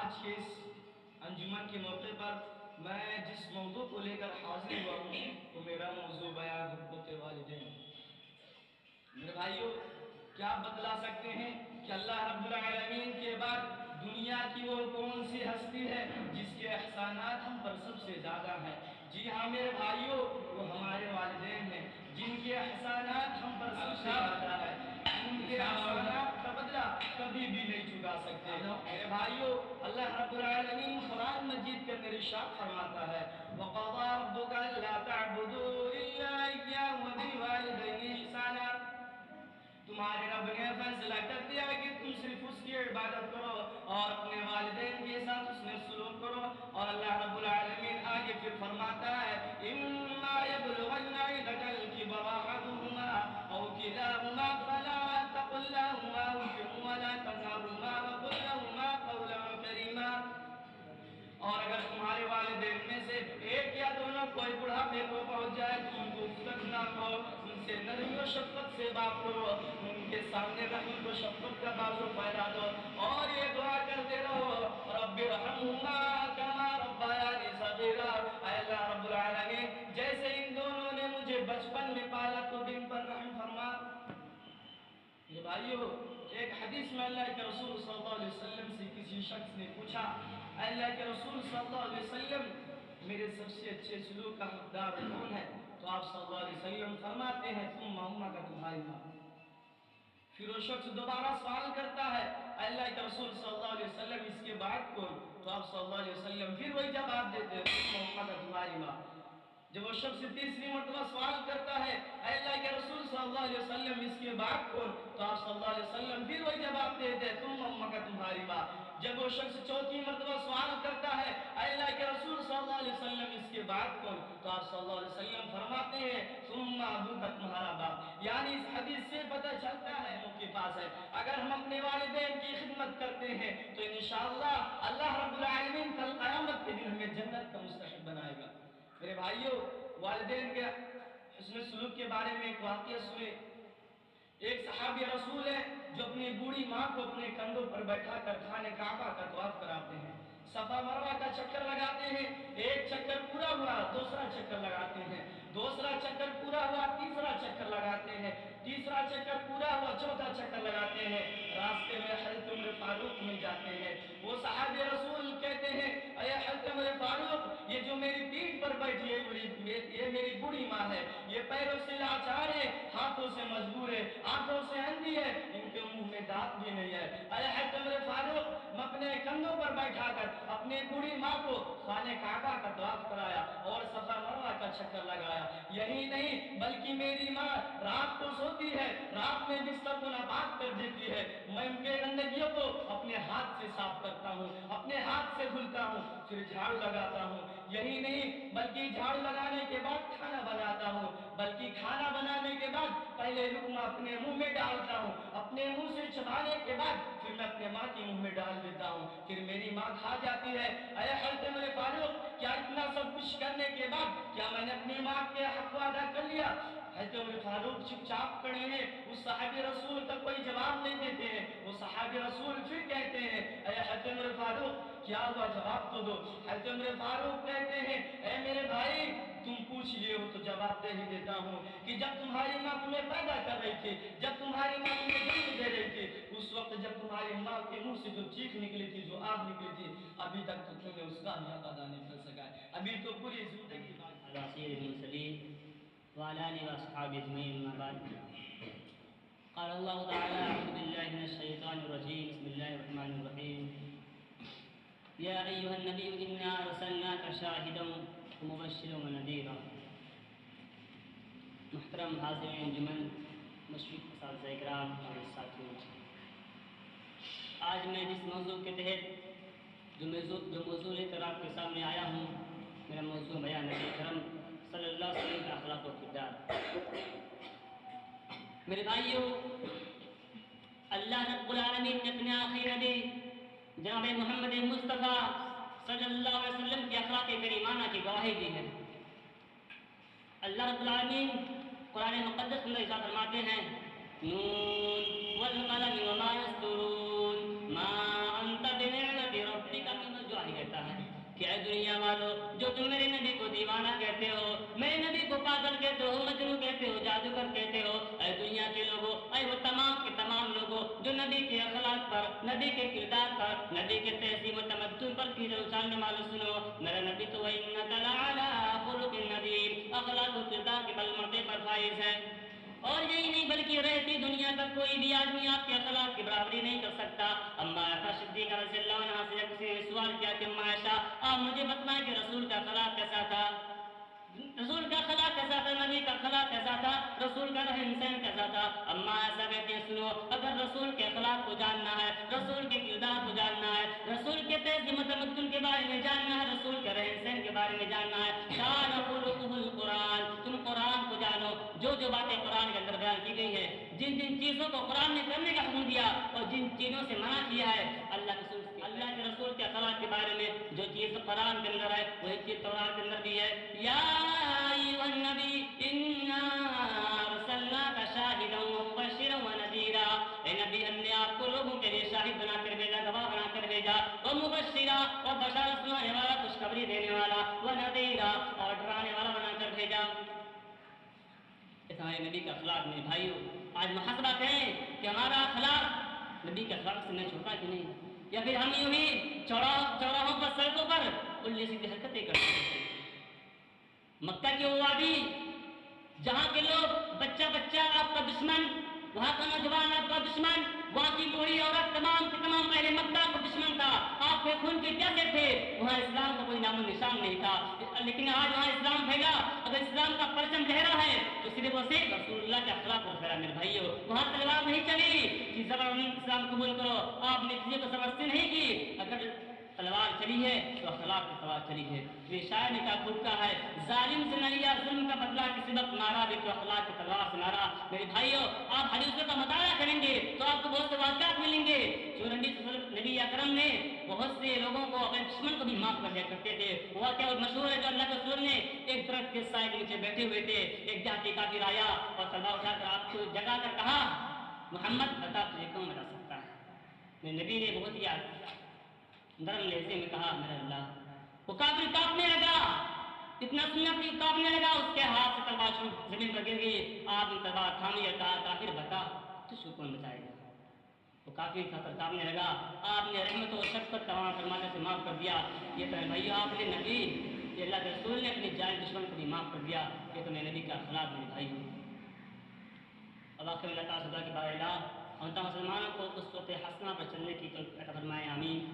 آج کے اس انجمن کے موقع پر میں جس موضوع کو لے کر حاضر ہوا ہوں وہ میرا موضوع بیان حقوق والدین۔ میرے بھائیوں، کیا آپ بتلا سکتے ہیں کہ اللہ رب العالمین کے بعد دنیا کی وہ کون سی ہستی ہے جس کے احسانات ہم پر سب سے زیادہ ہیں؟ جی ہاں میرے بھائیوں، وہ ہمارے والدین ہیں جن کے احسانات ہم پر سب سے زیادہ ہے۔ ان کے احسانات کا بدلہ کبھی بھی نہیں چکا سکتے۔ میرے بھائیوں، اللہ رب العالمین قرآن مجید کے اندر ارشاد فرماتا ہے وَقَضَىٰ رَبُّكَ أَلَّا تَعْبُدُوا إِلَّا إِيَّاهُ وَبِالْوَالِدَيْنِ إِحْسَانًا۔ تمہارے رب نے فیصلہ کر دیا کہ تم صرف اس کی عبادت کرو اور اپنے والدین کے ساتھ اس میں سلوک کرو۔ اور اللہ رب العالمین آگے پھر فرماتا ہے إِمَّا يَبْلُغَنَّ عِندَكَ الْكِبَرَ أَحَدُهُمَا أَوْ كِلَاهُمَا فَلَا تَقُل لَّهُمَا أُفٍّ وَلَا تَنْهَرْهُمَا وَقُل لَّهُمَا قَوْلًا كَرِيمًا۔ اور اگر تمہارے والدین میں سے ایک یا دونوں کوئی بڑھاپے کو پہنچ جائے تو ان کو افتت نہ کرو، ان سے نرمی و شفقت سے بات کرو، ان کے سامنے رحمت و شفقت کا بازو پھیلا دو اور یہ دعا کرتے رہو رب ارحمہما کما ربیانی صغیرا۔ اے اللہ رب العالمین، جیسے ان دونوں نے مجھے بچپن میں پالا تو ان پر رحم فرما۔ یہ بھائیو، ایک حدیث میں اللہ کے رسول صلی اللہ علیہ وسلم سے کسی شخص نے پوچھا اللہ کے رسول صلی اللہ علیہ وسلم میرے سب سے اچھے سلوک کا حقدار کون ہے؟ تو آپ صلی اللہ علیہ وسلم فرماتے ہیں ثم امک تمہاری ماں۔ پھر وہ شخص دوبارہ سوال کرتا ہے اللہ کے رسول صلی اللہ علیہ وسلم اس کے بعد کون؟ تو آپ صلی اللہ علیہ وسلم پھر وہی جواب دیتے ہیں ثم امک تمہاری ماں۔ جب وہ شخص تیسری مرتبہ سوال کرتا ہے اے اللہ کے رسول صلی اللہ علیہ وسلم اس کے بعد کون؟ تو آپ صلی اللہ علیہ وسلم پھر وہی جواب دیتے ہیں ثم امک تمہاری ماں۔ جب وہ شخص چوتھی مرتبہ سوال کرتا ہے اے اللہ کے رسول صلی اللہ علیہ وسلم اس کے بعد کون؟ تو آپ صلی اللہ علیہ وسلم فرماتے ہیں ثم ابوک تمہارا باپ۔ یعنی اس حدیث سے پتہ چلتا ہے ہم کے پاس ہے اگر ہم اپنے والدین کی خدمت کرتے ہیں تو انشاءاللہ اللہ رب العالمین کل قیامت کے دن ہمیں جنت کا مستحق بنائے گا۔ میرے بھائیوں، والدین کے حسن سلوک کے بارے میں ایک واقعہ سنے۔ ایک صحابی رسول ہے جو اپنی بوڑھی ماں کو اپنے کندھوں پر بیٹھا کر خانہ کعبہ کا طواف کراتے ہیں، صفا مروہ کا چکر لگاتے ہیں۔ ایک چکر پورا ہوا دوسرا چکر لگاتے ہیں، دوسرا چکر پورا ہوا تیسرا چکر لگاتے ہیں، تیسرا چکر پورا ہوا چوتھا چکر لگاتے ہیں۔ راستے میں حضرت عمر فاروق مل جاتے ہیں۔ وہ صحابی رسول کہتے ہیں اے حضرت عمر فاروق، یہ جو میری پیٹھ پر بیٹھی ہے یہ میری بوڑھی ماں ہے، یہ پیروں سے لاچار ہے، ہاتھوں سے مجبور ہے، آنکھوں سے اندھی ہے، ان کے منہ میں دانت بھی نہیں ہے۔ اے حضرت عمر فاروق، میں اپنے کندھوں پر بیٹھا کر اپنی بوڑھی ماں کو خانہ کعبہ کا طواف کرایا اور صفا مروہ کا چکر لگایا۔ یہی نہیں بلکہ میری ماں رات کو سوتی ہے، رات میں بستر کو ناپاک کر دیتی ہے، میں ان کے گندگیوں کو اپنے ہاتھ سے صاف کرتا ہوں، اپنے ہاتھ سے دھلتا ہوں، پھر جھاڑو لگاتا ہوں۔ یہی نہیں بلکہ جھاڑو لگانے کے بعد کھانا بناتا ہوں، بلکہ کھانا بنانے کے بعد پہلے لقمہ اپنے منہ میں ڈالتا ہوں، اپنے منہ سے چبانے کے بعد پھر میں اپنے ماں کے منہ میں ڈال دیتا ہوں، پھر میری ماں کھا جاتی ہے۔ اے حضرت عمر فاروق، کیا اتنا سب کچھ کرنے کے بعد کیا میں نے اپنی ماں کے حق کو ادا کر لیا؟ حضرت عمر فاروق چپ چاپ کھڑے ہیں، اس صحابی رسول کا کوئی جواب نہیں دیتے ہیں۔ وہ صحابی رسول پھر کہتے ہیں اے حضرت عمر فاروق کیا ہوا جواب تو دو۔ حضرت عمر فاروق کہتے ہیں اے میرے بھائی، تم پوچھ لیے ہو تو جواب دے ہی دیتا ہوں کہ جب تمہاری ماں تمہیں پیدا کر رہی تھی، جب تمہاری ماں تمہیں جنم دے رہی تھی، اس وقت جب تمہاری ماں کے منہ سے جو چیخ نکلی تھی، جو آگ نکلی تھی، ابھی تک تو تمہیں اس کا بھی ادا نہیں کر سکا ہے، ابھی تو پوری زندگی وعلى آله وأصحابه أجمعين أما بعد قال الله تعالى أعوذ بالله من الشيطان الرجيم بسم الله الرحمن الرحيم يا أيها النبي إنا أرسلناك شاهدا ومبشرا ونذيرا۔ محترم حاضرین انجمن، مشفق اساتذہ اکرام اور ساتھیوں، آج میں جس موضوع کے تحت جو موضوع لے کر آپ کے سامنے آیا ہوں، میرا موضوع بیان نبی کرم صلی اللہ علیہ وسلم کا اخلاق و کردار۔ میرے بھائیوں، اللہ رب العالمین نے اپنے آخری نبی جناب محمد مصطفیٰ صلی اللہ علیہ وسلم کی اخلاق کریمانہ کی گواہی دی ہے۔ اللہ رب العالمین قرآن مقدس میں ارشاد فرماتے ہیں نون والقلم وما يسطرون ما انت بنعمت ربك تم میرے نبی کو دیوانہ کہتے ہو، میرے نبی کو پاگل کہتے ہو، مجنون کہتے ہو، جادوگر کہتے ہو، اے دنیا کے لوگوں، اے وہ تمام کے تمام لوگوں جو نبی کے اخلاق پر، نبی کے کردار پر، نبی کے تہذیب و تمدن پر کیجے اچھالنے والوں سنو، میرا نبی تو وَإِنَّكَ لَعَلَىٰ خُلُقٍ عَظِيمٍ، اخلاق و کردار کے بلمرتے پر فائز ہے۔ اور یہی نہیں بلکہ رہتی دنیا تک کوئی بھی آدمی آپ کے اخلاق کی برابری نہیں کر سکتا۔ اما عائشہ صدیقہ رضی اللہ عنہا سے جب کسی نے سوال کیا کہ اما عائشہ آپ مجھے بتلائیں کہ رسول کا اخلاق کیسا تھا، رسول کا اخلاق کیسا تھا، نبی کا اخلاق کیسا تھا، رسول کا رہن سہن کیسا تھا۔ اما ایسا کہتے ہیں سنو، اگر رسول کے اخلاق کو جاننا ہے، رسول کے کردار کو جاننا ہے، رسول کے تہذیب و تمدن کے بارے میں جاننا ہے، رسول کے رہن سہن کے بارے میں جاننا ہے، شان خلقہ القرآن، تم قرآن کو جانو، جو باتیں قرآن کے اندر بیان کی گئی ہیں، جن جن چیزوں کو قرآن نے کرنے کا حکم دیا اور جن چیزوں سے منع کیا ہے، اللہ کے رسول کے اخلاق کے بارے میں جو چیز قرآن کے اندر ہے وہی چیز تورات کے اندر بھی ہے۔ یا ایھا النبی انا ارسلناک شاہدا ومبشرا ونذیرا، اے نبی ہم نے آپ کو لوگوں کے لیے شاہد بنا کر بھیجا، گواہ بنا کر بھیجا، ومبشرا اور بشارت سنانے والا، خوشخبری دینے والا، ونذیرا اور ڈرانے والا بنا کر بھیجا۔ ہمارے نبی کا اخلاق میرے بھائیوں، آج محاسبہ کریں کہ ہمارا اخلاق نبی کے اخلاق سے میں چھوٹا کہ نہیں، یا پھر ہم یوں ہی چوراہوں پر، سڑکوں پر الٹی سیدھی حرکتیں کرتے ہیں۔ مکہ کی وہ وادی جہاں کے لوگ بچہ بچہ آپ کا دشمن، وہاں کا نوجوان آپ کا دشمن، وہاں کی بوڑھی عورت تمام کے تمام اہل مکہ کا دشمن تھا، آپ کے خون کے پیاسے تھے، وہاں اسلام کا کوئی نام و نشان نہیں تھا۔ لیکن آج وہاں اسلام پھیلا، اگر اسلام کا پرچم لہرا ہے تو صرف اور صرف رسول اللہ کے اخلاق پر پھیلا میرے بھائیوں۔ وہاں تلوار نہیں چلی کہ زبردستی اسلام قبول کرو، آپ نے کسی کو زبردستی نہیں کی، اگر تلوار چلی ہے تو اخلاق کی تلوار چلی ہے۔ یہ شاعر نے کہا خوب کہا ہے، ظالم سے نہ لیا ظلم کا بدلہ کسی وقت مارا بھی تو اخلاق کی تلوار سے مارا۔ میرے بھائیوں آپ حدیثوں کا مطالعہ کریں گے تو آپ کو بہت سے واقعات ملیں گے جو نبی اکرم نے بہت سے لوگوں کو، اپنے دشمن کو بھی معاف کر دیا کرتے تھے۔ وہ واقعہ مشہور ہے جو اللہ کے رسول نے ایک درخت کے سائے کے نیچے بیٹھے ہوئے تھے، ایک دیہاتی کافر آیا اور تلوار اٹھا کر آپ کو جگا کر کہا محمد بتا تجھے کون بتا سکتا ہے۔ میرے نبی نے بہت ہی نرم لہجے میں کہا میرا اللہ۔ وہ کافر کانپنے لگا، اتنا سننا کہ کانپنے لگا، اس کے ہاتھ سے تلوار زمین پر گر گئی۔ آپ نے تلوار تھامی اور کہا کافر بتا تجھ کو کون بچائے گا۔ وہ کافر کانپنے لگا، آپ نے رحمت و شفقت کا فرمانے سے معاف کر دیا۔ یہ تو ہے بھائی آپ نے نبی، یہ اللہ کے رسول نے اپنے جائز دشمن کو بھی معاف کر دیا۔ یہ تو میرے نبی کا اخلاق میرے بھائی ہوں۔ اب آخر میں اللہ تعالیٰ کے بارے ہم تمام مسلمانوں کو اس وقت حسنہ پر چلنے کی توفیق عطا فرمائے، آمین۔